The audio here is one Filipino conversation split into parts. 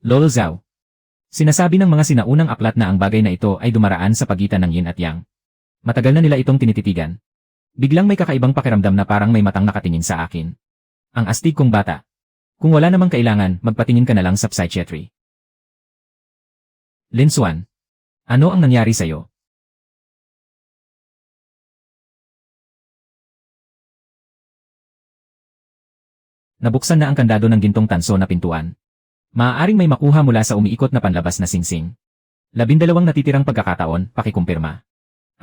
Lolo Zhao. Sinasabi ng mga sinaunang aklat na ang bagay na ito ay dumaraan sa pagitan ng yin at yang. Matagal na nila itong tinititigan. Biglang may kakaibang pakiramdam na parang may matang nakatingin sa akin. Ang astig kong bata. Kung wala namang kailangan, magpatingin ka na lang sa psychiatry. Lin Xuan. Ano ang nangyari sa'yo? Nabuksan na ang kandado ng gintong tanso na pintuan. Maaaring may makuha mula sa umiikot na panlabas na singsing. 12 natitirang pagkakataon, pakikumpirma.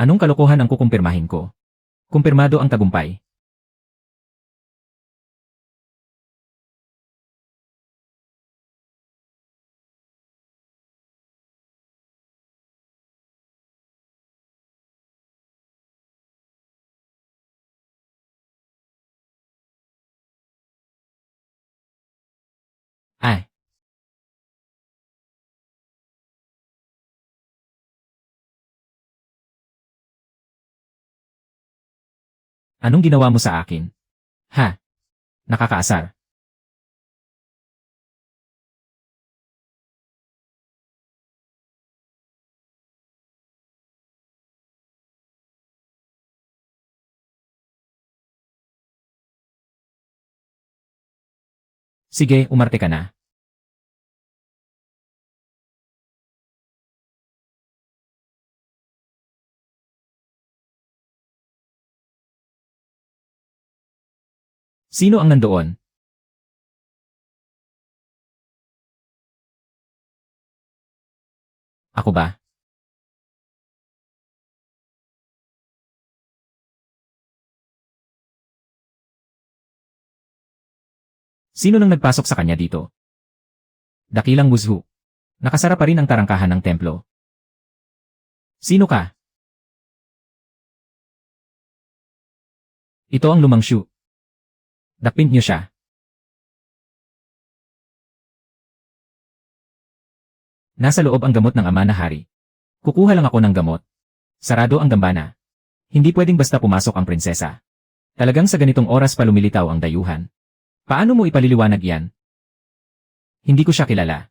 Anong kalokohan ang kukumpirmahin ko? Kumpirmado ang tagumpay. Ay, anong ginawa mo sa akin? Ha? Nakakaasar. Sige, umarte ka na. Sino ang nandoon? Ako ba? Sino nang nagpasok sa kanya dito? Dakilang Wuzhu. Nakasara pa rin ang tarangkahan ng templo. Sino ka? Ito ang Lumang Shu. Dakpin niyo siya. Nasa loob ang gamot ng ama na hari. Kukuha lang ako ng gamot. Sarado ang dambana. Hindi pwedeng basta pumasok ang prinsesa. Talagang sa ganitong oras pa lumilitaw ang dayuhan. Paano mo ipaliliwanag yan? Hindi ko siya kilala.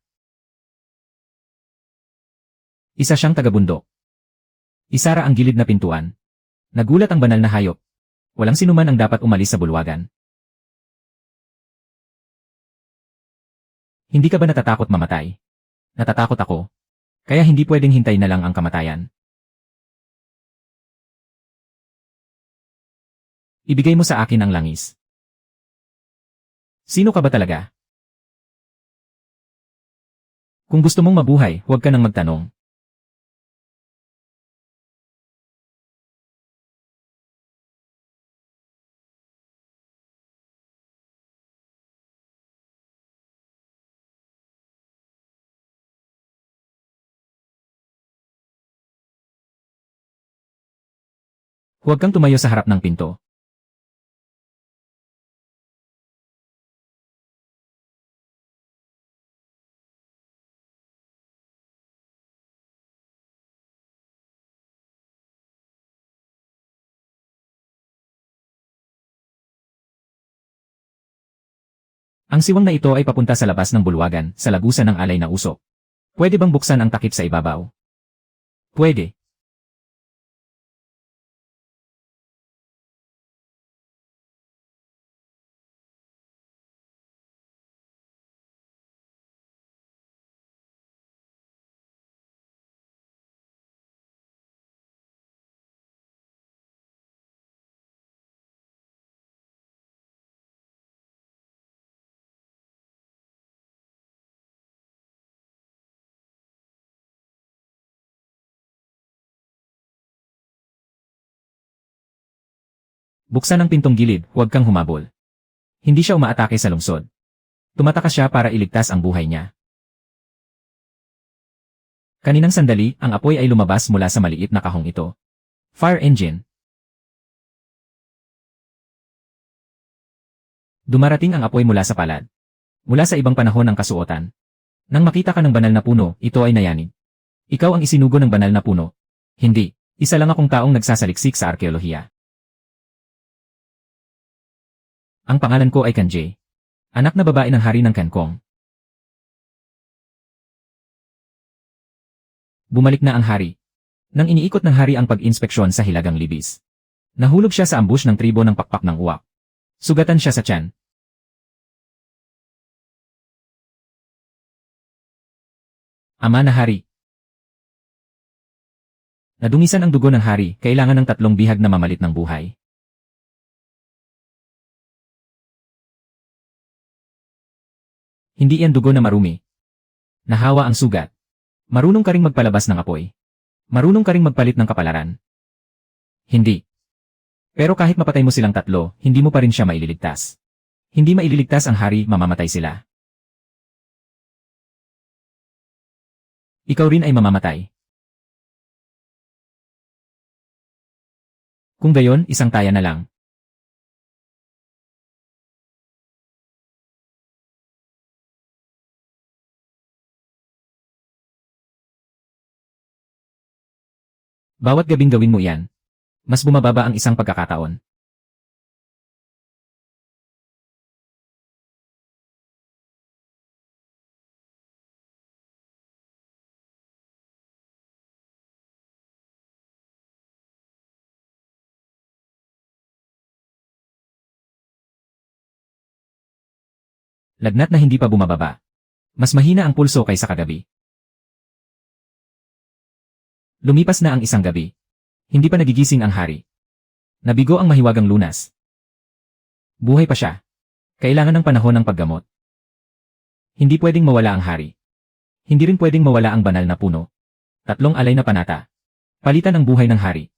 Isa siyang taga-bundok. Isara ang gilid na pintuan. Nagulat ang banal na hayop. Walang sinuman ang dapat umalis sa bulwagan. Hindi ka ba natatakot mamatay? Natatakot ako. Kaya hindi pwedeng hintay na lang ang kamatayan. Ibigay mo sa akin ang langis. Sino ka ba talaga? Kung gusto mong mabuhay, huwag ka nang magtanong. Huwag kang tumayo sa harap ng pinto. Ang siwang na ito ay papunta sa labas ng bulwagan, sa lagusan ng alay na usok. Pwede bang buksan ang takip sa ibabaw? Pwede. Buksan ang pintong gilid, huwag kang humabol. Hindi siya umaatake sa lungsod. Tumatakas siya para iligtas ang buhay niya. Kaninang sandali, ang apoy ay lumabas mula sa maliit na kahong ito. Fire engine. Dumarating ang apoy mula sa palad. Mula sa ibang panahon ng kasuotan. Nang makita ka ng banal na puno, ito ay nayanig. Ikaw ang isinugo ng banal na puno. Hindi. Isa lang akong taong nagsasaliksik sa arkeolohiya. Ang pangalan ko ay Kanje. Anak na babae ng hari ng Kankong. Bumalik na ang hari. Nang iniikot ng hari ang pag-inspeksyon sa hilagang libis. Nahulog siya sa ambush ng tribo ng pakpak ng uwak. Sugatan siya sa tiyan. Ama na hari. Nadungisan ang dugo ng hari, kailangan ng 3 bihag na mamalit ng buhay. Hindi yan dugo na marumi. Nahawa ang sugat. Marunong ka ring magpalabas ng apoy. Marunong ka ring magpalit ng kapalaran. Hindi. Pero kahit mapatay mo silang 3, hindi mo pa rin siya maililigtas. Hindi maililigtas ang hari, mamamatay sila. Ikaw rin ay mamamatay. Kung gayon, isang taya na lang. Bawat gabing gawin mo iyan. Mas bumababa ang isang pagkakataon. Lagnat na hindi pa bumababa. Mas mahina ang pulso kaysa kagabi. Lumipas na ang isang gabi. Hindi pa nagigising ang hari. Nabigo ang mahiwagang lunas. Buhay pa siya. Kailangan ng panahon ng paggamot. Hindi pwedeng mawala ang hari. Hindi rin pwedeng mawala ang banal na puno. 3 alay na panata. Palitan ang buhay ng hari.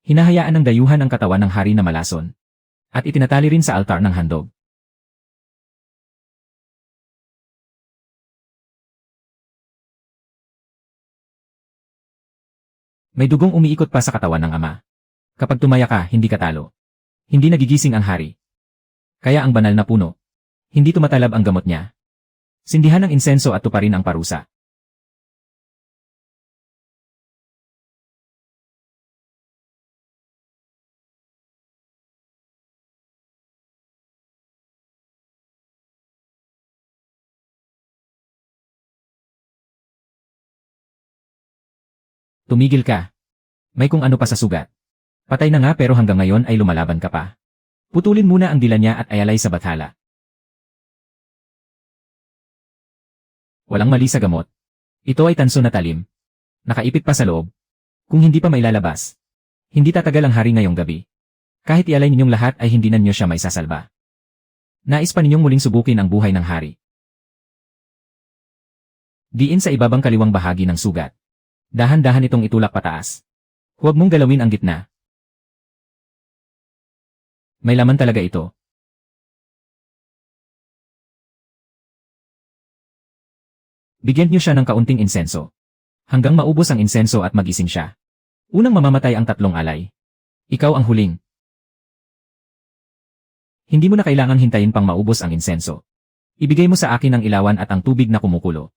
Hinahayaan ng dayuhan ang katawan ng hari na malason. At itinatali rin sa altar ng handog. May dugong umiikot pa sa katawan ng ama. Kapag tumaya ka, hindi ka talo. Hindi nagigising ang hari. Kaya ang banal na puno. Hindi tumatalab ang gamot niya. Sindihan ng insenso at tuparin ang parusa. Tumigil ka. May kung ano pa sa sugat. Patay na nga pero hanggang ngayon ay lumalaban ka pa. Putulin muna ang dila niya at ayalay sa bathala. Walang mali sa gamot. Ito ay tanso na talim. Nakaipit pa sa loob. Kung hindi pa mailalabas. Hindi tatagal ang hari ngayong gabi. Kahit ialay ninyong lahat ay hindi na niyo siya maisasalba. Nais pa ninyong muling subukin ang buhay ng hari. Diin sa ibabang kaliwang bahagi ng sugat. Dahan-dahan itong itulak pataas. Huwag mong galawin ang gitna. May laman talaga ito. Bigyan niyo siya ng kaunting insenso. Hanggang maubos ang insenso at magising siya. Unang mamamatay ang 3 alay. Ikaw ang huling. Hindi mo na kailangang hintayin pang maubos ang insenso. Ibigay mo sa akin ang ilawan at ang tubig na kumukulo.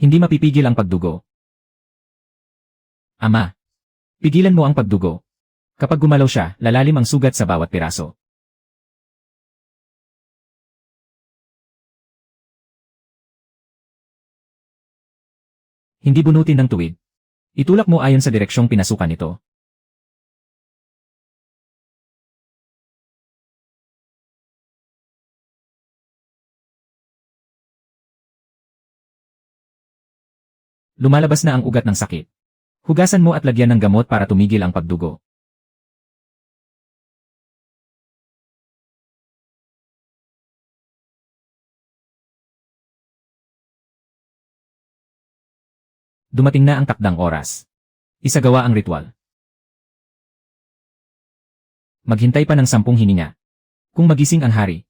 Hindi mapipigil ang pagdugo. Ama. Pigilan mo ang pagdugo. Kapag gumalaw siya, lalalim ang sugat sa bawat piraso. Hindi bunutin ng tuwid. Itulak mo ayon sa direksyong pinasukan nito. Lumalabas na ang ugat ng sakit. Hugasan mo at lagyan ng gamot para tumigil ang pagdugo. Dumating na ang takdang oras. Isagawa ang ritual. Maghintay pa ng 10 hininga. Kung magising ang hari.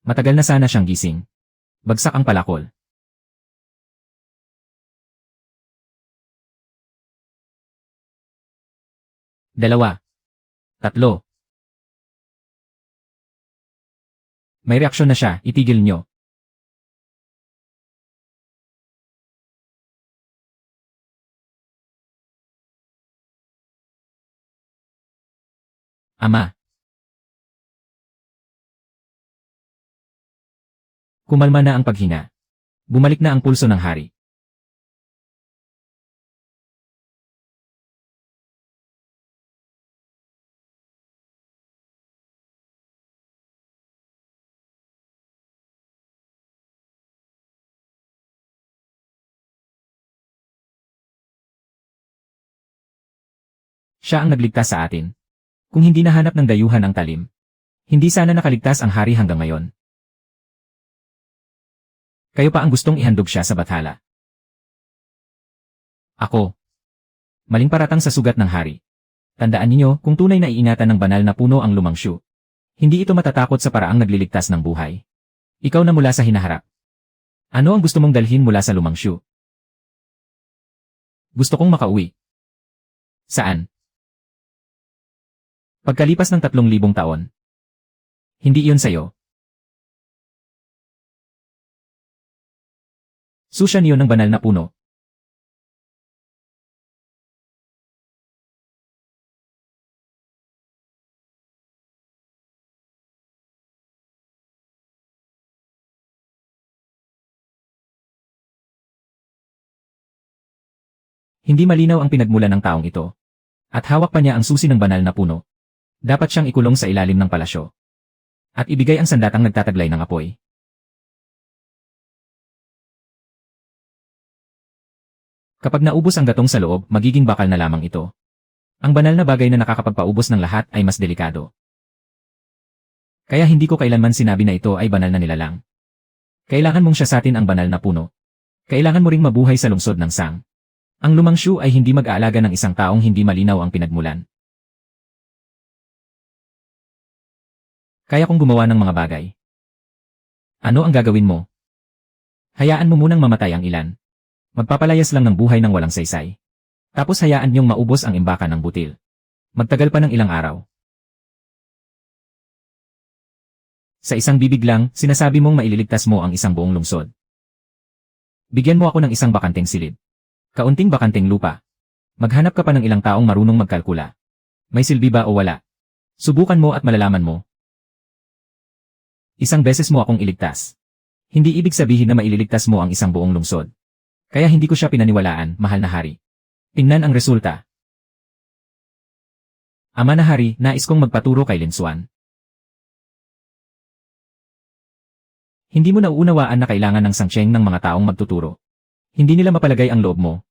Matagal na sana siyang gising. Bagsak ang palakol. 2, 3. May reaksyon na siya, itigil niyo. Ama. Kumalma na ang paghina. Bumalik na ang pulso ng hari. Siya ang nagligtas sa atin. Kung hindi nahanap ng dayuhan ang talim, hindi sana nakaligtas ang hari hanggang ngayon. Kayo pa ang gustong ihandog siya sa bathala. Ako. Maling paratang sa sugat ng hari. Tandaan ninyo, kung tunay na iingatan ng banal na puno ang lumangsyu, hindi ito matatakot sa paraang nagliligtas ng buhay. Ikaw na mula sa hinaharap. Ano ang gusto mong dalhin mula sa lumangsyu? Gusto kong makauwi. Saan? Pagkalipas ng 3,000 taon. Hindi iyon sayo. Susya niyo ng banal na puno. Hindi malinaw ang pinagmulan ng taong ito. At hawak pa niya ang susi ng banal na puno. Dapat siyang ikulong sa ilalim ng palasyo. At ibigay ang sandatang nagtataglay ng apoy. Kapag naubos ang gatong sa loob, magiging bakal na lamang ito. Ang banal na bagay na nakakapagpaubos ng lahat ay mas delikado. Kaya hindi ko kailanman sinabi na ito ay banal na nilalang. Kailangan mong siyasatin ang banal na puno. Kailangan mo ring mabuhay sa lungsod ng Sang. Ang lumangsyu ay hindi mag-aalaga ng isang taong hindi malinaw ang pinagmulan. Kaya kong gumawa ng mga bagay. Ano ang gagawin mo? Hayaan mo munang mamatay ang ilan. Magpapalayas lang ng buhay ng walang saysay. Tapos hayaan niyong maubos ang imbakan ng butil. Magtagal pa ng ilang araw. Sa isang bibig lang, sinasabi mong maililigtas mo ang isang buong lungsod. Bigyan mo ako ng isang bakanteng silid. Kaunting bakanteng lupa. Maghanap ka pa ng ilang taong marunong magkalkula. May silbi ba o wala? Subukan mo at malalaman mo. Isang beses mo akong iligtas. Hindi ibig sabihin na maililigtas mo ang isang buong lungsod. Kaya hindi ko siya pinaniwalaan, mahal na hari. Tingnan ang resulta. Ama na hari, nais kong magpaturo kay Linsuan. Hindi mo nauunawaan na kailangan ng sangsyeng ng mga taong magtuturo. Hindi nila mapalagay ang loob mo.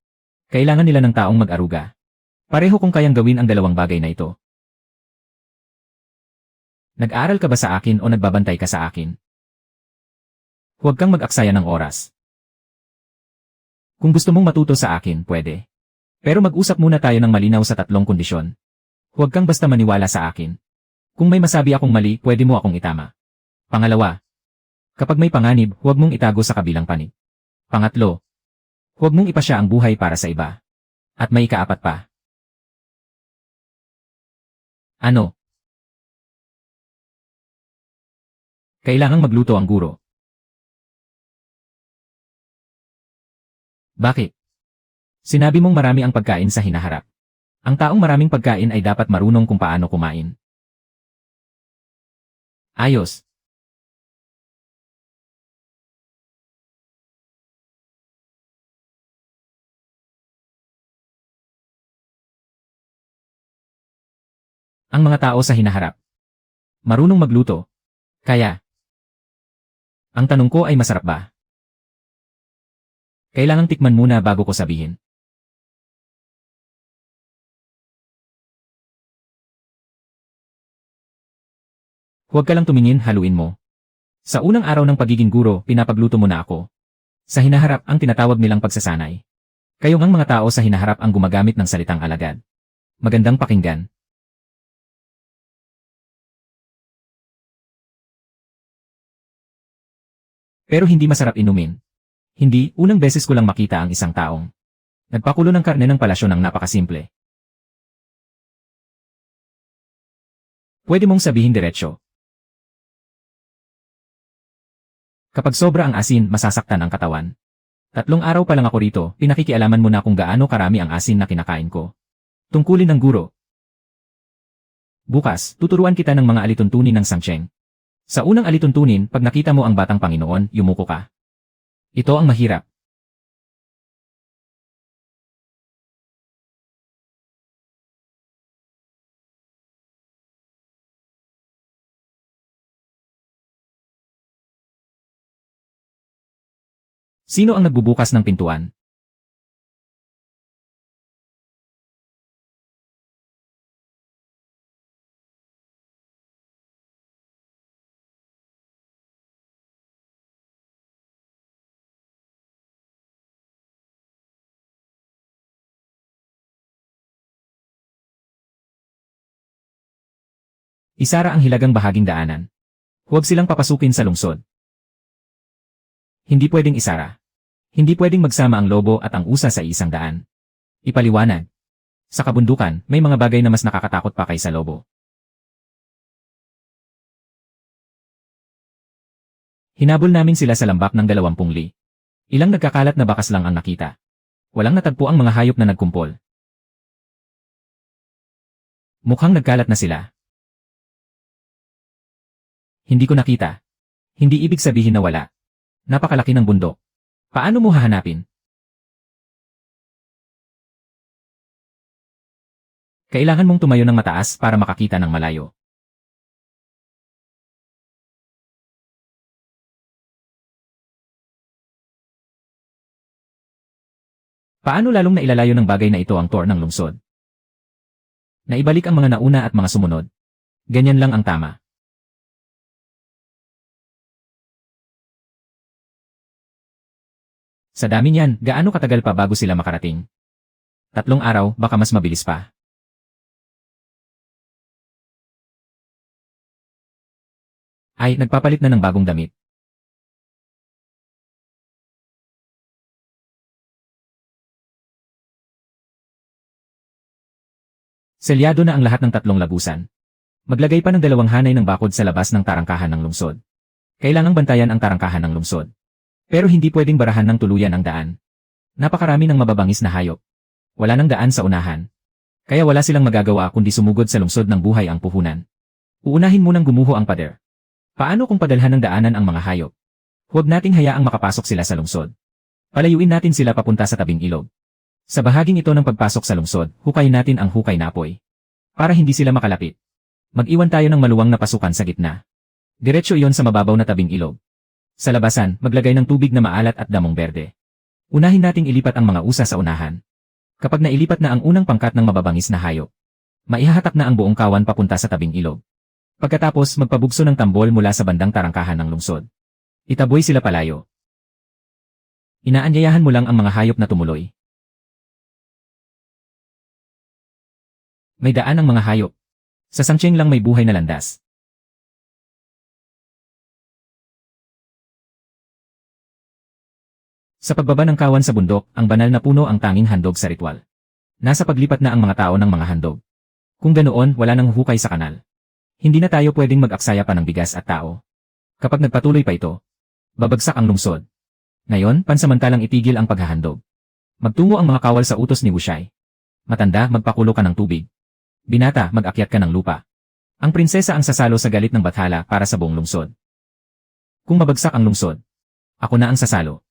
Kailangan nila ng taong mag-aruga. Pareho kung kayang gawin ang dalawang bagay na ito. Nag-aaral ka ba sa akin o nagbabantay ka sa akin? Huwag kang mag-aksaya ng oras. Kung gusto mong matuto sa akin, pwede. Pero mag-usap muna tayo ng malinaw sa 3 kondisyon. Huwag kang basta maniwala sa akin. Kung may masabi akong mali, pwede mo akong itama. Pangalawa, kapag may panganib, huwag mong itago sa kabilang panig. Pangatlo, huwag mong ipasya ang buhay para sa iba. At may ikaapat pa. Ano? Kailangang magluto ang guro. Bakit? Sinabi mong marami ang pagkain sa hinaharap. Ang taong maraming pagkain ay dapat marunong kung paano kumain. Ayos. Ang mga tao sa hinaharap. Marunong magluto. Kaya. Ang tanong ko ay masarap ba? Kailangang tikman muna bago ko sabihin. Huwag ka lang tumingin, haluin mo. Sa unang araw ng pagiging guro, pinapagluto mo na ako. Sa hinaharap ang tinatawag nilang pagsasanay. Kayo ngang mga tao sa hinaharap ang gumagamit ng salitang alagad. Magandang pakinggan. Pero hindi masarap inumin. Hindi, unang beses ko lang makita ang isang taong nagpakulo ng karne ng palasyo ng napakasimple. Pwede mong sabihin diretsyo. Kapag sobra ang asin, masasaktan ang katawan. 3 araw pa lang ako rito, pinakikialaman mo na kung gaano karami ang asin na kinakain ko. Tungkulin ng guro. Bukas, tuturuan kita ng mga alituntunin ng Sangcheng. Sa unang alituntunin, pag nakita mo ang batang Panginoon, yumuko ka. Ito ang mahirap. Sino ang nagbubukas ng pintuan? Isara ang hilagang bahaging daanan. Huwag silang papasukin sa lungsod. Hindi pwedeng isara. Hindi pwedeng magsama ang lobo at ang usa sa isang daan. Ipaliwanag. Sa kabundukan, may mga bagay na mas nakakatakot pa kaysa lobo. Hinabol namin sila sa lambak ng 20 li. Ilang nagkakalat na bakas lang ang nakita. Walang natagpo ang mga hayop na nagkumpol. Mukhang nagkalat na sila. Hindi ko nakita. Hindi ibig sabihin na wala. Napakalaki ng bundok. Paano mo hahanapin? Kailangan mong tumayo ng mataas para makakita ng malayo. Paano lalong nailalayo ng bagay na ito ang tour ng lungsod? Naibalik ang mga nauna at mga sumunod. Ganyan lang ang tama. Sa dami niyan, gaano katagal pa bago sila makarating? 3 araw, baka mas mabilis pa. Ay, nagpapalit na ng bagong damit. Selyado na ang lahat ng 3 lagusan. Maglagay pa ng 2 hanay ng bakod sa labas ng tarangkahan ng lungsod. Kailangang bantayan ang tarangkahan ng lungsod. Pero hindi pwedeng barahan ng tuluyan ang daan. Napakarami ng mababangis na hayop. Wala nang daan sa unahan. Kaya wala silang magagawa kundi sumugod sa lungsod ng buhay ang puhunan. Uunahin munang gumuho ang pader. Paano kung padalhan ng daanan ang mga hayop? Huwag nating hayaang makapasok sila sa lungsod. Palayuin natin sila papunta sa tabing ilog. Sa bahaging ito ng pagpasok sa lungsod, hukayin natin ang hukay na apoy. Para hindi sila makalapit. Mag-iwan tayo ng maluwang na pasukan sa gitna. Diretso iyon sa mababaw na tabing ilog. Sa labasan, maglagay ng tubig na maalat at damong berde. Unahin nating ilipat ang mga usa sa unahan. Kapag nailipat na ang unang pangkat ng mababangis na hayop, maihahatak na ang buong kawan papunta sa tabing ilog. Pagkatapos, magpabugso ng tambol mula sa bandang tarangkahan ng lungsod. Itaboy sila palayo. Inaanyayahan mo lang ang mga hayop na tumuloy. May daan ang mga hayop. Sa Sangcheng lang may buhay na landas. Sa pagbaba ng kawan sa bundok, ang banal na puno ang tanging handog sa ritual. Nasa paglipat na ang mga tao ng mga handog. Kung ganoon, wala nang hukay sa kanal. Hindi na tayo pwedeng mag-aksaya pa ng bigas at tao. Kapag nagpatuloy pa ito, babagsak ang lungsod. Ngayon, pansamantalang itigil ang paghahandog. Magtungo ang mga kawal sa utos ni Wushai. Matanda, magpakulo ka ng tubig. Binata, mag-akyat ka ng lupa. Ang prinsesa ang sasalo sa galit ng bathala para sa buong lungsod. Kung mabagsak ang lungsod, ako na ang sasalo.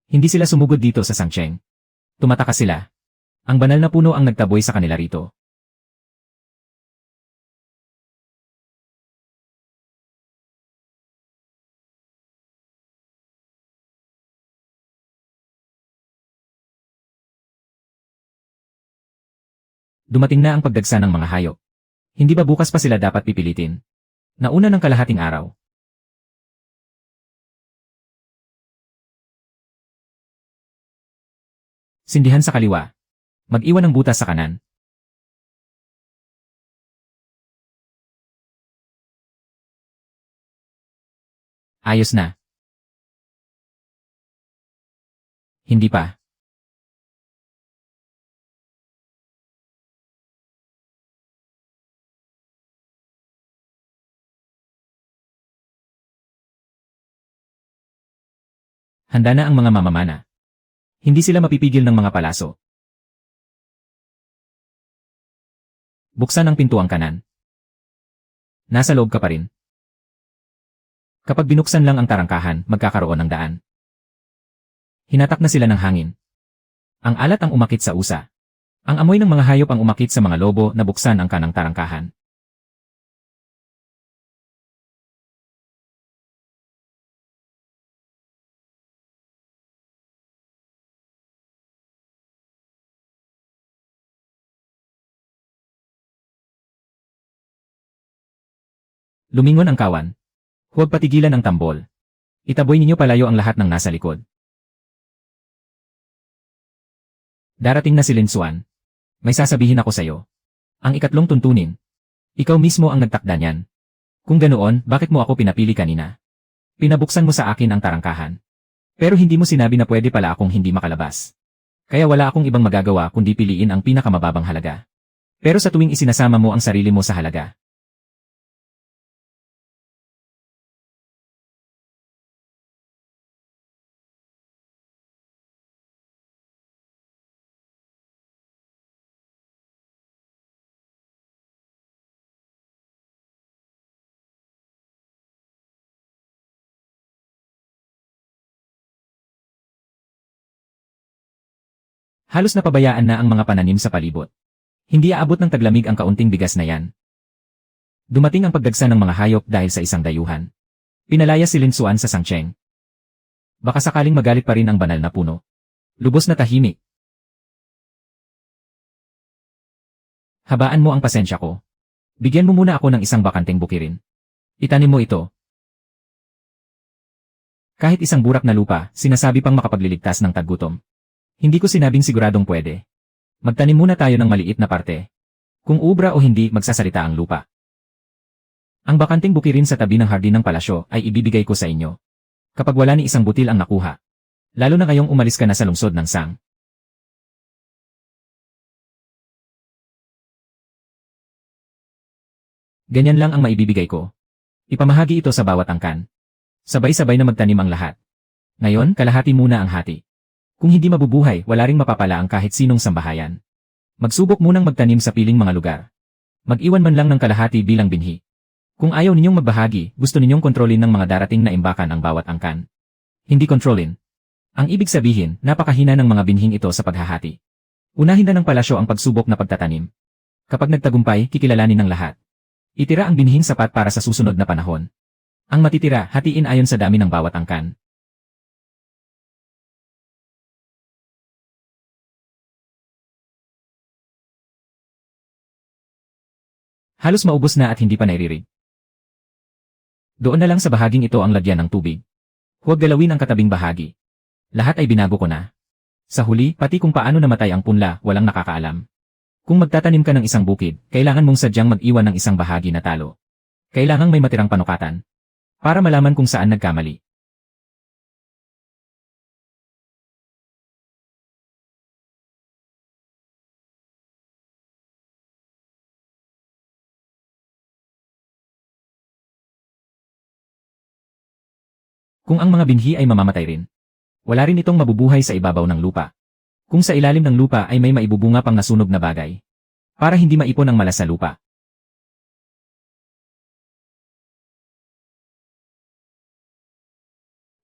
Hindi sila sumugod dito sa Sangcheng. Tumataka sila. Ang banal na puno ang nagtaboy sa kanila rito. Dumating na ang pagdagsa ng mga hayop. Hindi ba bukas pa sila dapat pipilitin? Nauna ng kalahating araw. Sindihan sa kaliwa. Mag-iwan ng butas sa kanan. Ayos na. Hindi pa. Handa na ang mga mamamana. Hindi sila mapipigil ng mga palaso. Buksan ang pintuang kanan. Nasa loob ka pa rin. Kapag binuksan lang ang tarangkahan, magkakaroon ng daan. Hinatak na sila ng hangin. Ang alat ang umakit sa usa. Ang amoy ng mga hayop ang umakit sa mga lobo na buksan ang kanang tarangkahan. Lumingon ang kawan. Huwag patigilan ang tambol. Itaboy ninyo palayo ang lahat ng nasa likod. Darating na si Linsuan. May sasabihin ako sa'yo. Ang ikatlong tuntunin. Ikaw mismo ang nagtakda niyan. Kung ganoon, bakit mo ako pinapili kanina? Pinabuksan mo sa akin ang tarangkahan. Pero hindi mo sinabi na pwede pala akong hindi makalabas. Kaya wala akong ibang magagawa kundi piliin ang pinakamababang halaga. Pero sa tuwing isinasama mo ang sarili mo sa halaga, halos napabayaan na ang mga pananim sa palibot. Hindi aabot ng taglamig ang kaunting bigas na yan. Dumating ang pagdagsa ng mga hayop dahil sa isang dayuhan. Pinalaya si Linsuan sa Sangcheng. Baka sakaling magalit pa rin ang banal na puno. Lubos na tahimik. Habaan mo ang pasensya ko. Bigyan mo muna ako ng isang bakanteng bukirin. Itanim mo ito. Kahit isang burak na lupa, sinasabi pang makapagliligtas ng taggutom. Hindi ko sinabing siguradong pwede. Magtanim muna tayo ng maliit na parte. Kung ubra o hindi, magsasalita ang lupa. Ang bakanting bukirin sa tabi ng hardin ng palasyo ay ibibigay ko sa inyo. Kapag wala ni isang butil ang nakuha. Lalo na ngayong umalis ka na sa lungsod ng Sang. Ganyan lang ang maibibigay ko. Ipamahagi ito sa bawat angkan. Sabay-sabay na magtanim ang lahat. Ngayon, kalahati muna ang hati. Kung hindi mabubuhay, wala ring mapapala ang kahit sinong sambahayan. Magsubok munang magtanim sa piling mga lugar. Mag-iwan man lang ng kalahati bilang binhi. Kung ayaw ninyong magbahagi, gusto ninyong kontrolin ng mga darating na imbakan ang bawat angkan. Hindi kontrolin. Ang ibig sabihin, napakahina ng mga binhing ito sa paghahati. Unahin na ng palasyo ang pagsubok na pagtatanim. Kapag nagtagumpay, kikilalanin ng lahat. Itira ang binhing sapat para sa susunod na panahon. Ang matitira, hatiin ayon sa dami ng bawat angkan. Halos maubos na at hindi pa nairirig. Doon na lang sa bahaging ito ang lagyan ng tubig. Huwag galawin ang katabing bahagi. Lahat ay binago ko na. Sa huli, pati kung paano namatay ang punla, walang nakakaalam. Kung magtatanim ka ng isang bukid, kailangan mong sadyang mag-iwan ng isang bahagi na talo. Kailangang may matirang panukatan. Para malaman kung saan nagkamali. Kung ang mga binhi ay mamamatay rin. Wala rin itong mabubuhay sa ibabaw ng lupa. Kung sa ilalim ng lupa ay may maibubunga pang nasunog na bagay. Para hindi maipon ang malas sa lupa.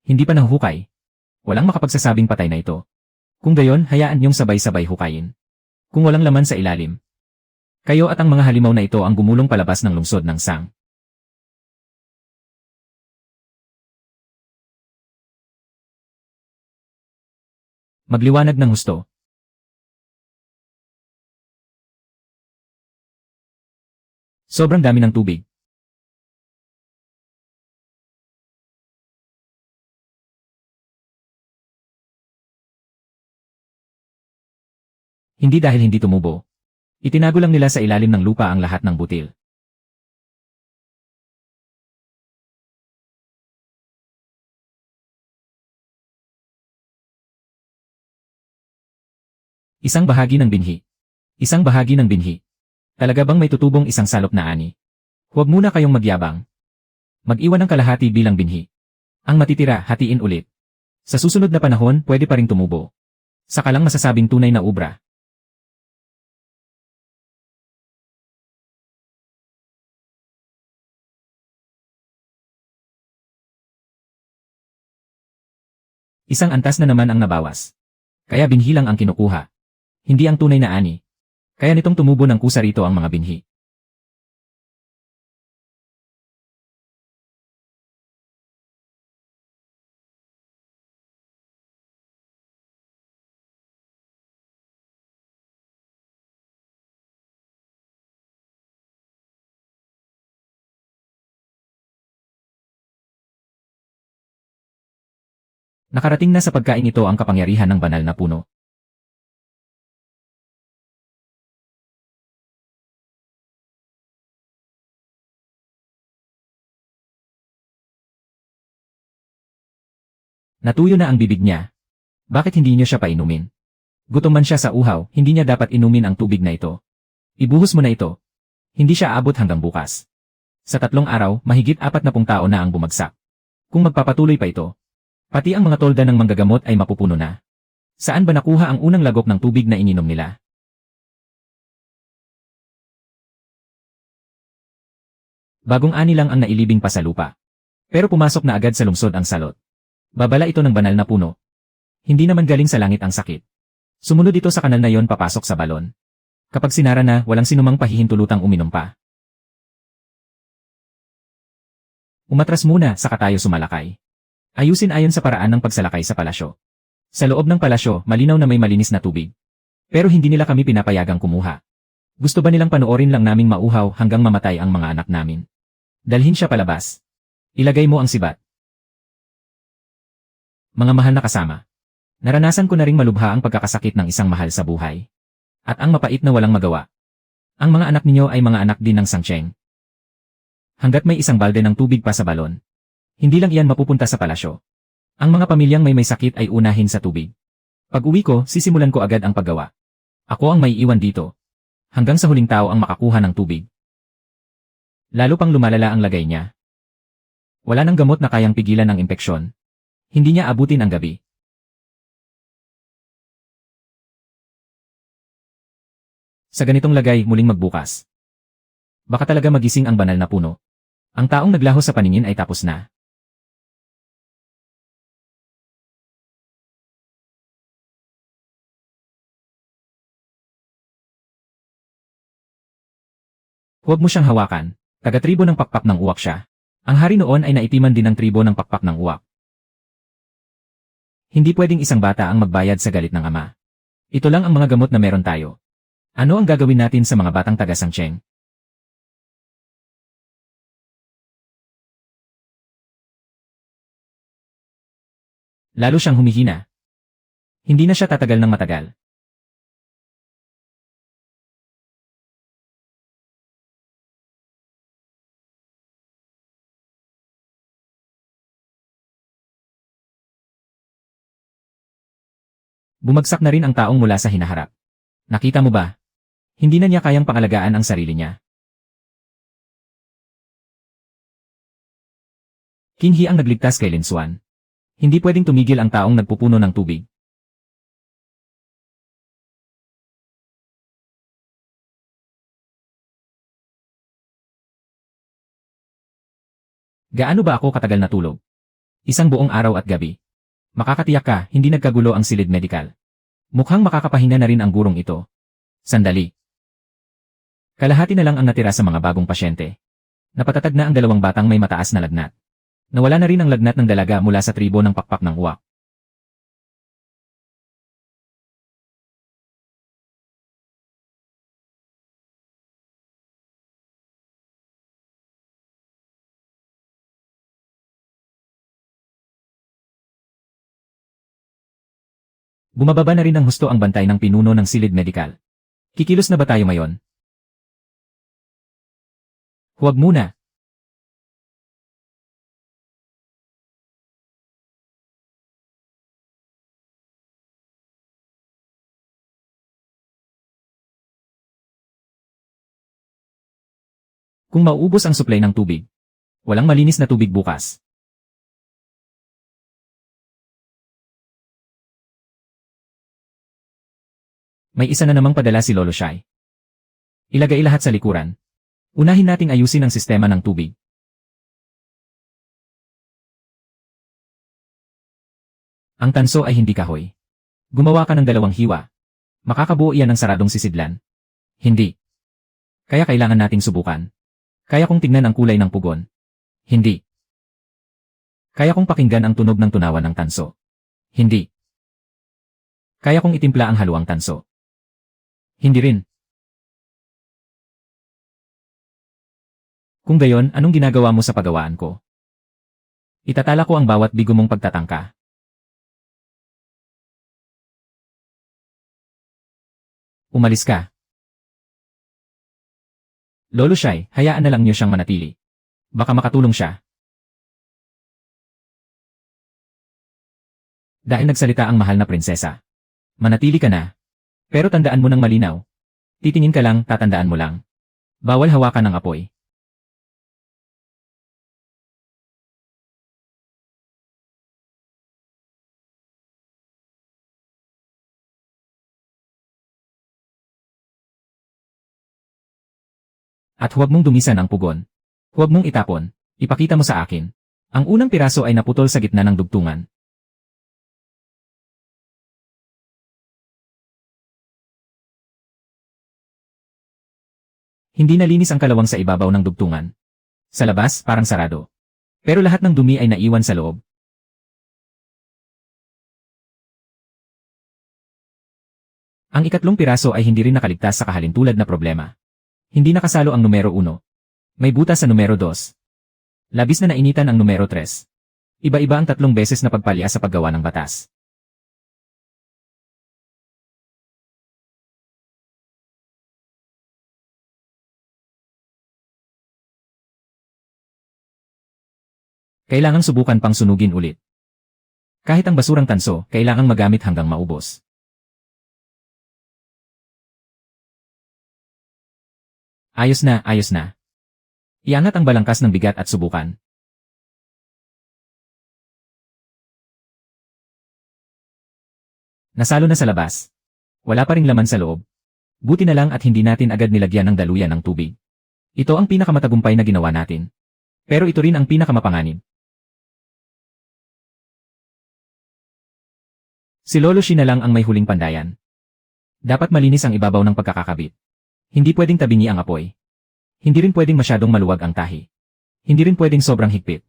Hindi pa nahuhukay. Walang makapagsasabing patay na ito. Kung gayon, hayaan niyong sabay-sabay hukayin. Kung walang laman sa ilalim. Kayo at ang mga halimaw na ito ang gumulong palabas ng lungsod ng Sang. Magliwanag ng husto. Sobrang dami ng tubig. Hindi dahil hindi tumubo. Itinago lang nila sa ilalim ng lupa ang lahat ng butil. Isang bahagi ng binhi. Isang bahagi ng binhi. Talaga bang may tutubong isang salop na ani? Huwag muna kayong magyabang. Mag-iwan ng kalahati bilang binhi. Ang matitira, hatiin ulit. Sa susunod na panahon, pwede pa ring tumubo. Saka lang masasabing tunay na ubra. Isang antas na naman ang nabawas. Kaya binhi lang ang kinukuha. Hindi ang tunay na ani. Kaya nitong tumubo ng kusa rito ang mga binhi. Nakarating na sa pagkain ito ang kapangyarihan ng banal na puno. Natuyo na ang bibig niya. Bakit hindi niyo siya painumin? Gutom man siya sa uhaw, hindi niya dapat inumin ang tubig na ito. Ibuhos mo na ito. Hindi siya aabot hanggang bukas. Sa 3 araw, mahigit 40 tao na ang bumagsak. Kung magpapatuloy pa ito, pati ang mga tolda ng manggagamot ay mapupuno na. Saan ba nakuha ang unang lagok ng tubig na ininom nila? Bagong ani lang ang nailibing pa sa lupa. Pero pumasok na agad sa lungsod ang salot. Babala ito ng banal na puno. Hindi naman galing sa langit ang sakit. Sumunod ito sa kanal na yon papasok sa balon. Kapag sinara na, walang sinumang pahihintulutang uminom pa. Umatras muna, saka tayo sumalakay. Ayusin ayon sa paraan ng pagsalakay sa palasyo. Sa loob ng palasyo, malinaw na may malinis na tubig. Pero hindi nila kami pinapayagang kumuha. Gusto ba nilang panoorin lang naming mauhaw hanggang mamatay ang mga anak namin? Dalhin siya palabas. Ilagay mo ang sibat. Mga mahal na kasama. Naranasan ko na ring malubha ang pagkakasakit ng isang mahal sa buhay. At ang mapait na walang magawa. Ang mga anak ninyo ay mga anak din ng Sangcheng. Hanggat may isang balde ng tubig pa sa balon, hindi lang iyan mapupunta sa palasyo. Ang mga pamilyang may sakit ay unahin sa tubig. Pag uwi ko, sisimulan ko agad ang paggawa. Ako ang may iwan dito. Hanggang sa huling tao ang makakuha ng tubig. Lalo pang lumalala ang lagay niya. Wala nang gamot na kayang pigilan ang impeksyon. Hindi niya abutin ang gabi. Sa ganitong lagay, muling magbukas. Baka talaga magising ang banal na puno. Ang taong naglaho sa paningin ay tapos na. Huwag mo siyang hawakan. Taga-tribo ng pakpak ng uwak siya. Ang hari noon ay naitiman din ng tribo ng pakpak ng uwak. Hindi pwedeng isang bata ang magbayad sa galit ng ama. Ito lang ang mga gamot na meron tayo. Ano ang gagawin natin sa mga batang taga-Sangcheng? Lalo siyang humihina. Hindi na siya tatagal ng matagal. Bumagsak na rin ang taong mula sa hinaharap. Nakita mo ba? Hindi na niya kayang pangalagaan ang sarili niya. Kinhi ang nagligtas kay Linsuan. Hindi pwedeng tumigil ang taong nagpupuno ng tubig. Gaano ba ako katagal natulog? Isang buong araw at gabi. Makakatiyak ka, hindi nagkagulo ang silid medikal. Mukhang makakapahina na rin ang gurong ito. Sandali. Kalahati na lang ang natira sa mga bagong pasyente. Napatatag na ang 2 batang may mataas na lagnat. Nawala na rin ang lagnat ng dalaga mula sa tribo ng pakpak ng uwak. Bumababa na rin ng husto ang bantay ng pinuno ng silid medikal. Kikilos na ba tayo ngayon? Huwag muna. Kung mauubos ang supply ng tubig, walang malinis na tubig bukas. May isa na namang padala si Lolo Shai. Ilagay lahat sa likuran. Unahin nating ayusin ang sistema ng tubig. Ang tanso ay hindi kahoy. Gumawa ka ng dalawang hiwa. Makakabuo iyan ng saradong sisidlan. Hindi. Kaya kailangan nating subukan. Kaya kong tingnan ang kulay ng pugon. Hindi. Kaya kong pakinggan ang tunog ng tunawan ng tanso. Hindi. Kaya kong itimpla ang haluang tanso. Hindi rin. Kung gayon, anong ginagawa mo sa paggawaan ko? Itatala ko ang bawat bigo mong pagtatangka. Umalis ka. Lolo Shai, hayaan na lang niyo siyang manatili. Baka makatulong siya. Dahil nagsalita ang mahal na prinsesa. Manatili ka na. Pero tandaan mo ng malinaw. Titingin ka lang, tatandaan mo lang. Bawal hawakan ng apoy. At huwag mong dumisan ang pugon. Huwag mong itapon. Ipakita mo sa akin. Ang unang piraso ay naputol sa gitna ng dugtungan. Hindi nalinis ang kalawang sa ibabaw ng dugtungan. Sa labas, parang sarado. Pero lahat ng dumi ay naiwan sa loob. Ang ikatlong piraso ay hindi rin nakaligtas sa kahalintulad na problema. Hindi nakasalo ang numero 1. May butas sa numero 2. Labis na nainitan ang numero 3. Iba-iba ang 3 beses na pagpalya sa paggawa ng batas. Kailangang subukan pang sunugin ulit. Kahit ang basurang tanso, kailangang magamit hanggang maubos. Ayos na, ayos na. Iangat ang balangkas ng bigat at subukan. Nasalo na sa labas. Wala pa ring laman sa loob. Buti na lang at hindi natin agad nilagyan ng daluyan ng tubig. Ito ang pinakamatagumpay na ginawa natin. Pero ito rin ang pinakamapanganib. Si Lolo Shi na lang ang may huling pandayan. Dapat malinis ang ibabaw ng pagkakakabit. Hindi pwedeng tabingi ang apoy. Hindi rin pwedeng masyadong maluwag ang tahi. Hindi rin pwedeng sobrang higpit.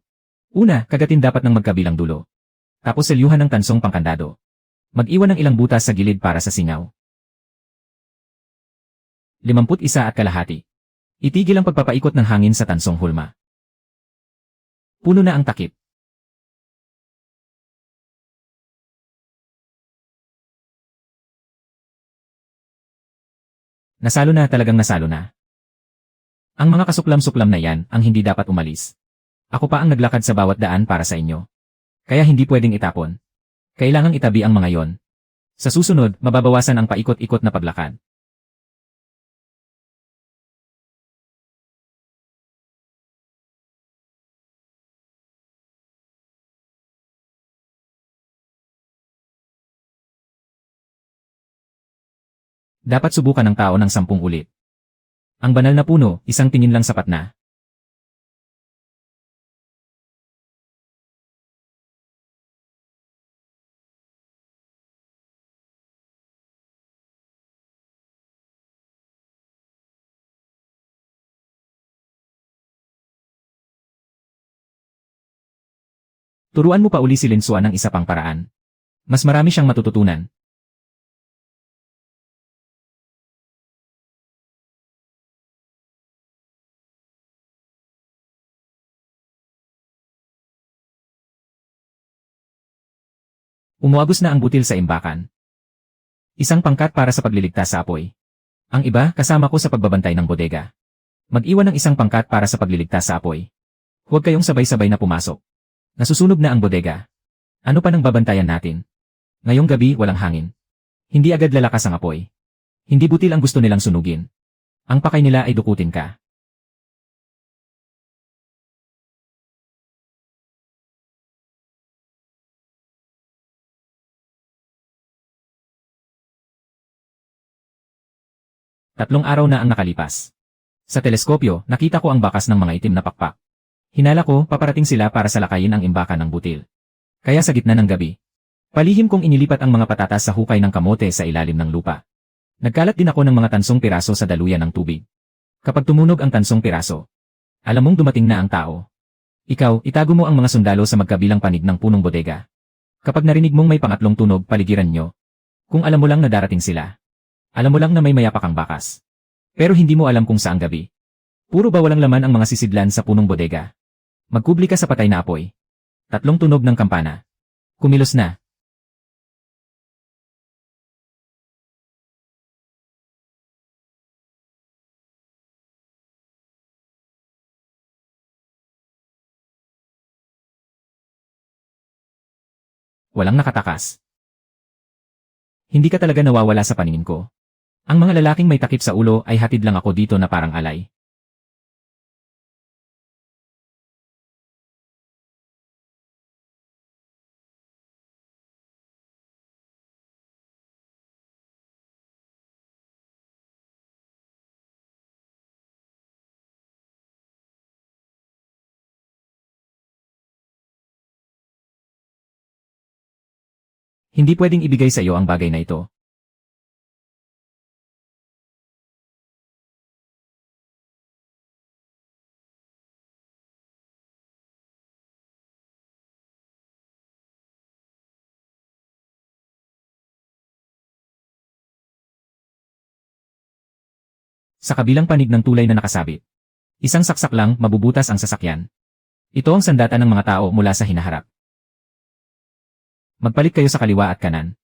Una, kagatin dapat ng magkabilang dulo. Tapos selyuhan ng tansong pangkandado. Mag-iwan ng ilang butas sa gilid para sa singaw. 51 at kalahati. Itigil ang pagpapaikot ng hangin sa tansong hulma. Puno na ang takip. Nasalo na, talagang nasalo na. Ang mga kasuklam-suklam na yan ang hindi dapat umalis. Ako pa ang naglakad sa bawat daan para sa inyo. Kaya hindi pwedeng itapon. Kailangang itabi ang mga yon. Sa susunod, mababawasan ang paikot-ikot na paglakad. Dapat subukan ng tao ng 10 ulit. Ang banal na puno, isang tingin lang sapat na. Turuan mo pa uli si Linsua ng isa pang paraan. Mas marami siyang matututunan. Umuagos na ang butil sa imbakan. Isang pangkat para sa pagliligtas sa apoy. Ang iba, kasama ko sa pagbabantay ng bodega. Mag-iwan ng isang pangkat para sa pagliligtas sa apoy. Huwag kayong sabay-sabay na pumasok. Nasusunog na ang bodega. Ano pa nang babantayan natin? Ngayong gabi, walang hangin. Hindi agad lalakas ang apoy. Hindi butil ang gusto nilang sunugin. Ang pakay nila ay dukutin ka. 3 araw na ang nakalipas. Sa teleskopyo, nakita ko ang bakas ng mga itim na pakpak. Hinala ko, paparating sila para salakayin ang imbakan ng butil. Kaya sa gitna ng gabi, palihim kong inilipat ang mga patatas sa hukay ng kamote sa ilalim ng lupa. Nagkalat din ako ng mga tansong piraso sa daluyan ng tubig. Kapag tumunog ang tansong piraso, alam mong dumating na ang tao. Ikaw, itago mo ang mga sundalo sa magkabilang panig ng punong bodega. Kapag narinig mong may pangatlong tunog, paligiran nyo. Kung alam mo lang na darating sila. Alam mo lang na may mayapak ang bakas. Pero hindi mo alam kung saang gabi. Puro ba walang laman ang mga sisidlan sa punong bodega? Magkubli ka sa patay na apoy. 3 tunog ng kampana. Kumilos na. Walang nakatakas. Hindi ka talaga nawawala sa paningin ko. Ang mga lalaking may takip sa ulo ay hatid lang ako dito na parang alay. Hindi pwedeng ibigay sa iyo ang bagay na ito. Sa kabilang panig ng tulay na nakasabit. Isang saksak lang, mabubutas ang sasakyan. Ito ang sandata ng mga tao mula sa hinaharap. Magpalit kayo sa kaliwa at kanan.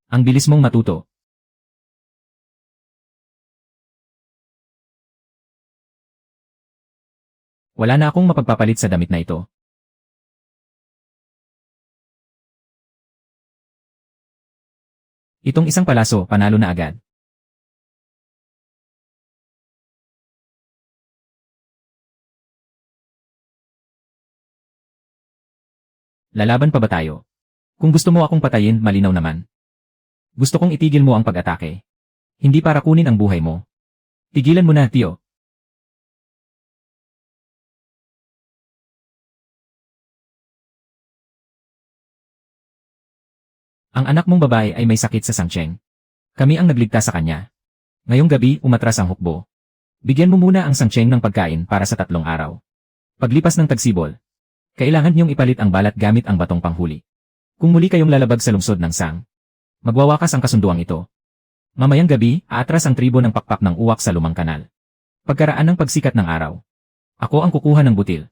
Ang bilis mong matuto. Wala na akong mapagpapalit sa damit na ito. Itong isang palaso, panalo na agad. Lalaban pa ba tayo? Kung gusto mo akong patayin, malinaw naman. Gusto kong itigil mo ang pag-atake. Hindi para kunin ang buhay mo. Tigilan mo na, Tio. Ang anak mong babae ay may sakit sa sangcheng. Kami ang nagligtas sa kanya. Ngayong gabi, umatras ang hukbo. Bigyan mo muna ang sangcheng ng pagkain para sa 3 araw. Paglipas ng tagsibol, kailangan niyong ipalit ang balat gamit ang batong panghuli. Kung muli kayong lalabag sa lungsod ng Sang, magwawakas ang kasunduang ito. Mamayang gabi, aatras ang tribo ng pakpak ng uwak sa lumang kanal. Pagkaraan ng pagsikat ng araw, ako ang kukuha ng butil.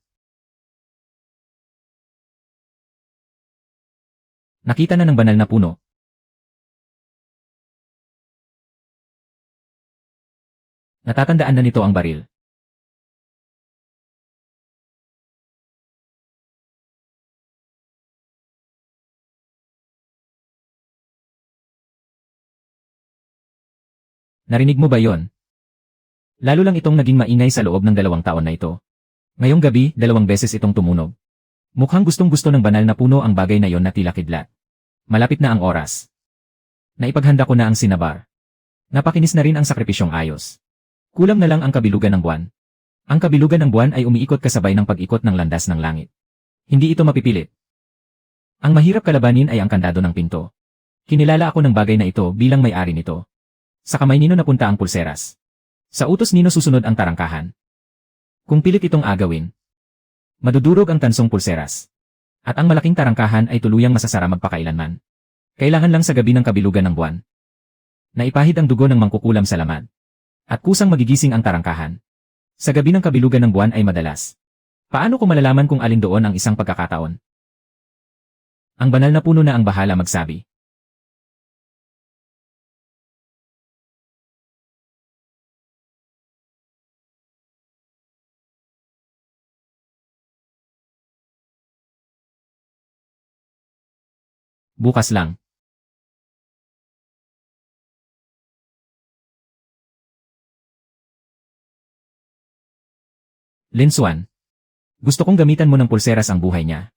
Nakita na ng banal na puno. Natatandaan na nito ang baril. Narinig mo ba yon? Lalo lang itong naging maingay sa loob ng 2 taon na ito. Ngayong gabi, 2 beses itong tumunog. Mukhang gustong-gusto ng banal na puno ang bagay na yon na tila kidlat. Malapit na ang oras. Naipaghanda ko na ang sinabar. Napakinis na rin ang sakripisyong ayos. Kulang na lang ang kabilugan ng buwan. Ang kabilugan ng buwan ay umiikot kasabay ng pag-ikot ng landas ng langit. Hindi ito mapipilit. Ang mahirap kalabanin ay ang kandado ng pinto. Kinilala ako ng bagay na ito bilang may-ari nito. Sa kamay nino napunta ang pulseras. Sa utos nino susunod ang tarangkahan. Kung pilit itong agawin, madudurog ang tansong pulseras. At ang malaking tarangkahan ay tuluyang masasara magpakailanman. Kailangan lang sa gabi ng kabilugan ng buwan. Naipahid ang dugo ng mangkukulam sa lamad. At kusang magigising ang tarangkahan. Sa gabi ng kabilugan ng buwan ay madalas. Paano ko malalaman kung alin doon ang isang pagkakataon? Ang banal na puno na ang bahala magsabi. Bukas lang. Linsuan. Gusto kong gamitan mo ng pulseras ang buhay niya.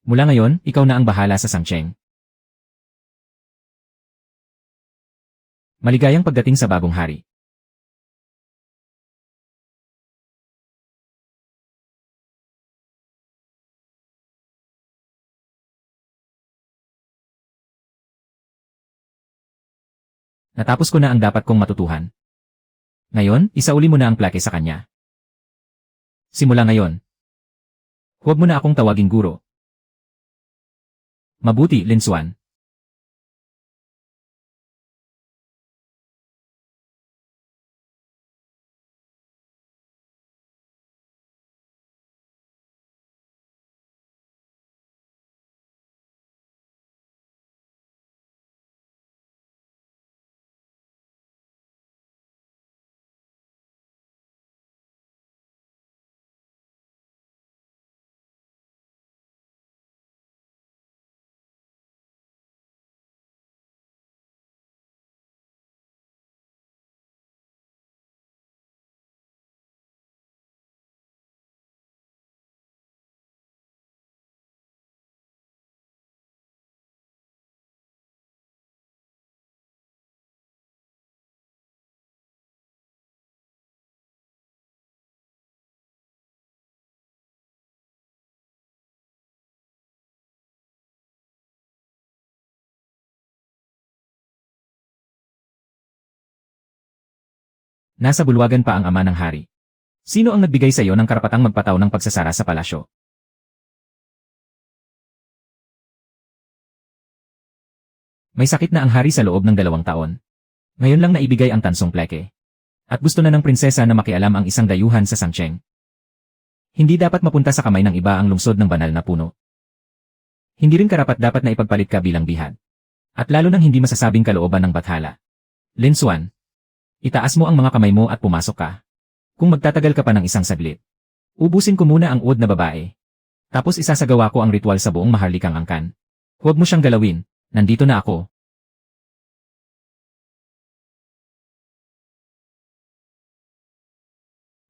Mula ngayon, ikaw na ang bahala sa Sangcheng. Maligayang pagdating sa bagong hari. Natapos ko na ang dapat kong matutuhan. Ngayon, isauli mo na ang plake sa kanya. Simula ngayon. Huwag mo na akong tawaging guro. Mabuti, Lin Xuan. Nasa bulwagan pa ang ama ng hari. Sino ang nagbigay sa iyo ng karapatang magpataw ng pagsasara sa palasyo? May sakit na ang hari sa loob ng 2 taon. Ngayon lang naibigay ang tansong pleke. At gusto na ng prinsesa na makialam ang isang dayuhan sa Sangcheng. Hindi dapat mapunta sa kamay ng iba ang lungsod ng banal na puno. Hindi rin karapat-dapat na ipagpalit ka bilang bihag. At lalo nang hindi masasabing kalooban ng bathala. Lin Xuan, itaas mo ang mga kamay mo at pumasok ka. Kung magtatagal ka pa ng isang saglit, ubusin ko muna ang uod na babae. Tapos isasagawa ko ang ritual sa buong maharlikang angkan. Huwag mo siyang galawin, nandito na ako.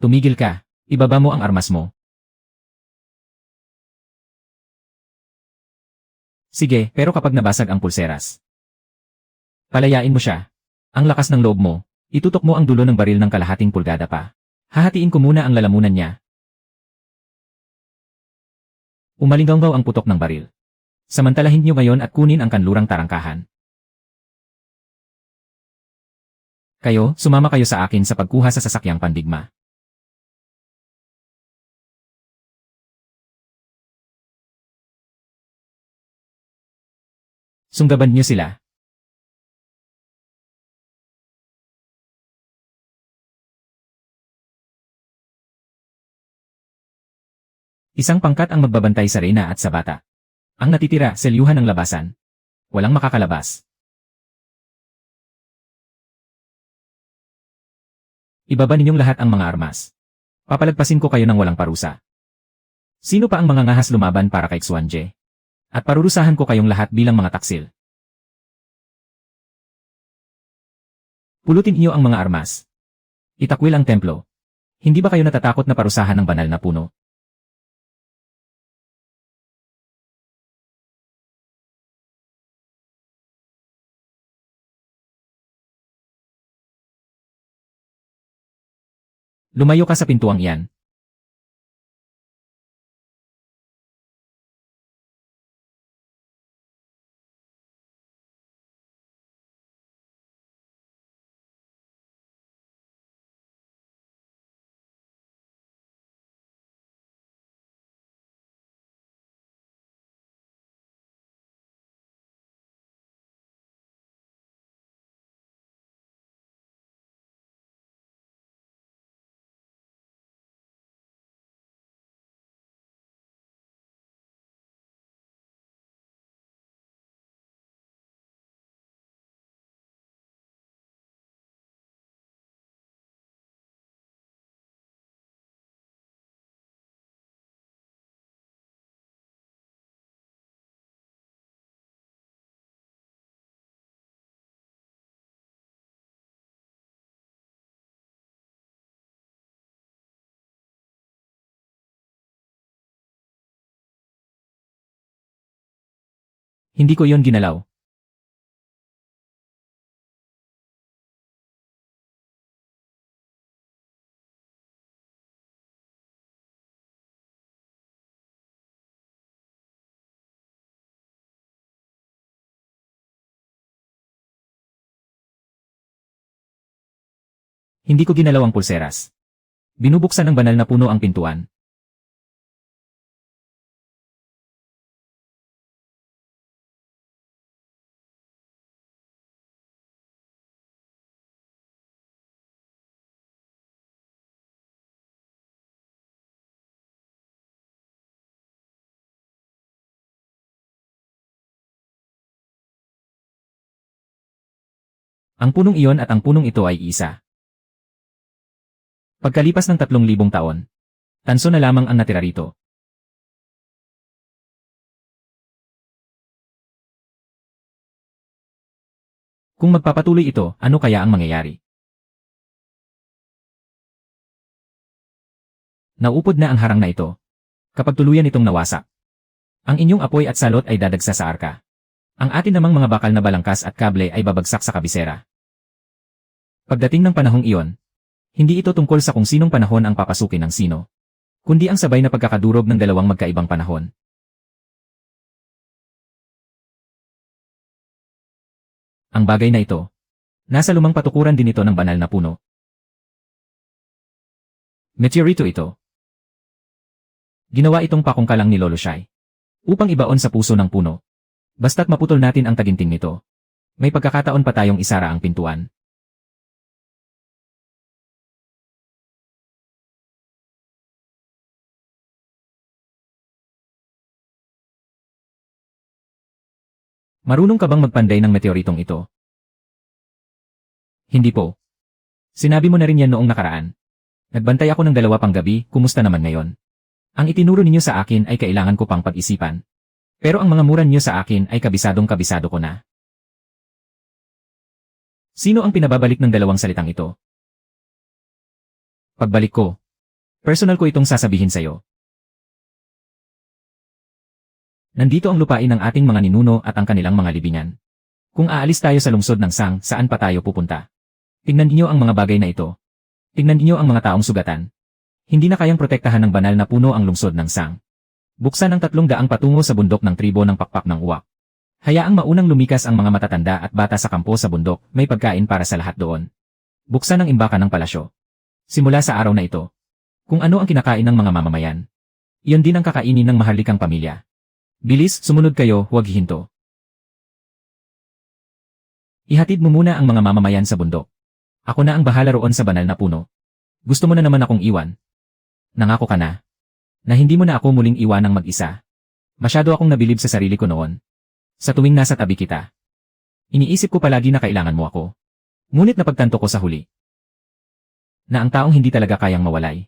Tumigil ka, ibaba mo ang armas mo. Sige, pero kapag nabasag ang pulseras, palayain mo siya. Ang lakas ng loob mo, itutok mo ang dulo ng baril ng kalahating pulgada pa. Hahatiin ko muna ang lalamunan niya. Umalinggaw ang putok ng baril. Samantalahin niyo ngayon at kunin ang kanlurang tarangkahan. Kayo, sumama kayo sa akin sa pagkuha sa sasakyang pandigma. Sunggaban niyo sila. Isang pangkat ang magbabantay sa reyna at sa bata. Ang natitira, selyuhan ng labasan. Walang makakalabas. Ibaba ninyong lahat ang mga armas. Papalagpasin ko kayo ng walang parusa. Sino pa ang mga ngahas lumaban para kay Xuanje? At parurusahan ko kayong lahat bilang mga taksil. Pulutin niyo ang mga armas. Itakwil ang templo. Hindi ba kayo natatakot na parusahan ng banal na puno? Lumayo ka sa pintuang iyan. Hindi ko yon ginalaw. Hindi ko ginalaw ang pulseras. Binubuksan ng banal na puno ang pintuan. Ang punong iyon at ang punong ito ay isa. Pagkalipas ng 3,000 taon, tanso na lamang ang natira rito. Kung magpapatuloy ito, ano kaya ang mangyayari? Naupod na ang harang na ito. Kapag tuluyan itong nawasak, ang inyong apoy at salot ay dadagsa sa arka. Ang atin namang mga bakal na balangkas at kable ay babagsak sa kabisera. Pagdating ng panahong iyon, hindi ito tungkol sa kung sinong panahon ang papasukin ng sino, kundi ang sabay na pagkakadurog ng dalawang magkaibang panahon. Ang bagay na ito, nasa lumang patukuran din ito ng banal na puno. Meteorito ito. Ginawa itong pakungkalang ni Lolo Shai upang ibaon sa puso ng puno. Basta't maputol natin ang taginting nito, may pagkakataon pa tayong isara ang pintuan. Marunong ka bang magpanday ng meteoritong ito? Hindi po. Sinabi mo na rin yan noong nakaraan. Nagbantay ako ng 2 pang gabi, kumusta naman ngayon? Ang itinuro ninyo sa akin ay kailangan ko pang pag-isipan. Pero ang mga muran niyo sa akin ay kabisadong-kabisado ko na. Sino ang pinababalik ng 2 salitang ito? Pagbalik ko, personal ko itong sasabihin sa'yo. Nandito ang lupain ng ating mga ninuno at ang kanilang mga libingan. Kung aalis tayo sa lungsod ng Sang, saan pa tayo pupunta? Tingnan niyo ang mga bagay na ito. Tingnan niyo ang mga taong sugatan. Hindi na kayang protektahan ng banal na puno ang lungsod ng Sang. Buksan ang 300 patungo sa bundok ng tribo ng pakpak ng uwak. Hayaang maunang lumikas ang mga matatanda at bata sa kampo sa bundok, may pagkain para sa lahat doon. Buksan ang imbakan ng palasyo. Simula sa araw na ito, kung ano ang kinakain ng mga mamamayan, iyon din ang kakainin ng maharlikang pamilya. Bilis, sumunod kayo, huwag hihinto. Ihatid mo muna ang mga mamamayan sa bundok. Ako na ang bahala roon sa banal na puno. Gusto mo na naman akong iwan? Nangako ka na. Na hindi mo na ako muling iwanang mag-isa. Masyado akong nabilib sa sarili ko noon. Sa tuwing nasa tabi kita. Iniisip ko palagi na kailangan mo ako. Ngunit napagtanto ko sa huli, na ang taong hindi talaga kayang mawalay,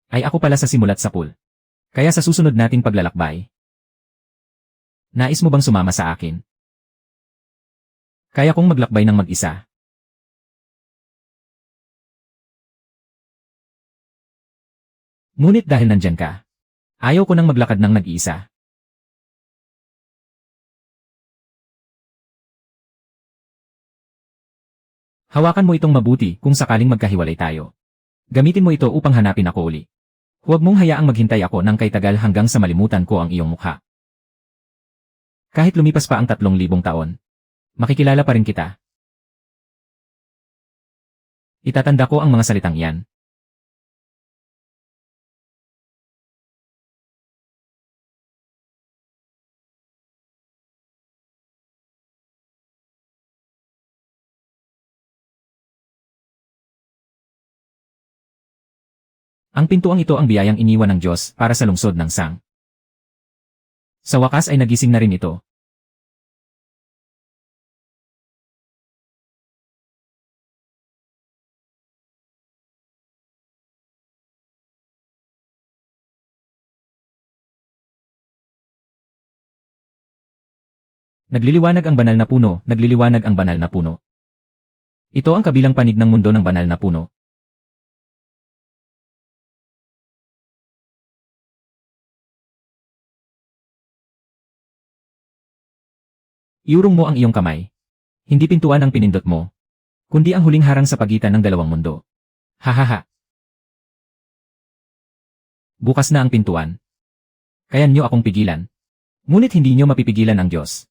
ay ako pala sa simulat sa pool. Kaya sa susunod nating paglalakbay, nais mo bang sumama sa akin? Kaya kong maglakbay ng mag-isa. Ngunit dahil nandyan ka, ayaw ko nang maglakad ng nag-iisa. Hawakan mo itong mabuti kung sakaling magkahiwalay tayo. Gamitin mo ito upang hanapin ako uli. Huwag mong hayaang maghintay ako ng kay tagal hanggang sa malimutan ko ang iyong mukha. Kahit lumipas pa ang 3,000 taon, makikilala pa rin kita. Itatanda ko ang mga salitang iyan. Ang pintuang ito ang biyayang iniwan ng Diyos para sa lungsod ng Sang. Sa wakas ay nagising na rin ito. Nagliliwanag ang banal na puno, nagliliwanag ang banal na puno. Ito ang kabilang panig ng mundo ng banal na puno. Iurong mo ang iyong kamay. Hindi pintuan ang pinindot mo, kundi ang huling harang sa pagitan ng dalawang mundo. Hahaha. Bukas na ang pintuan. Kaya niyo akong pigilan. Ngunit hindi niyo mapipigilan ang Diyos.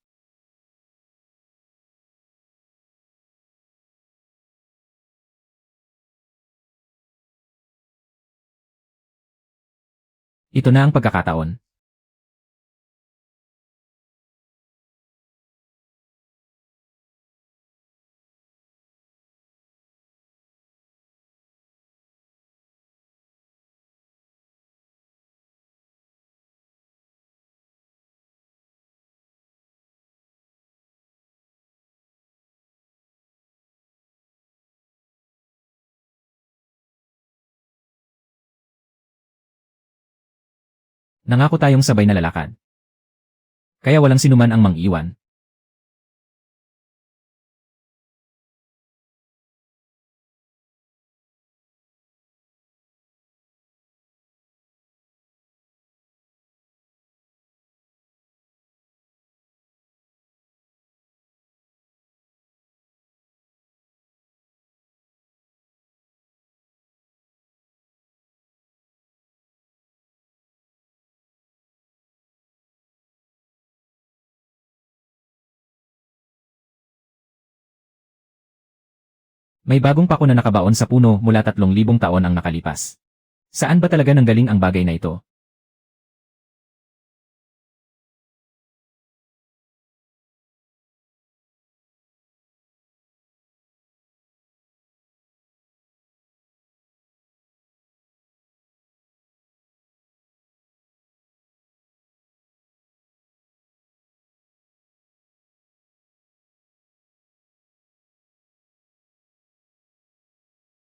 Ito na ang pagkakataon. Nangako tayong sabay na lalakad. Kaya walang sinuman ang mang-iwan. May bagong pako na nakabaon sa puno mula 3,000 taon ang nakalipas. Saan ba talaga nanggaling ang bagay na ito?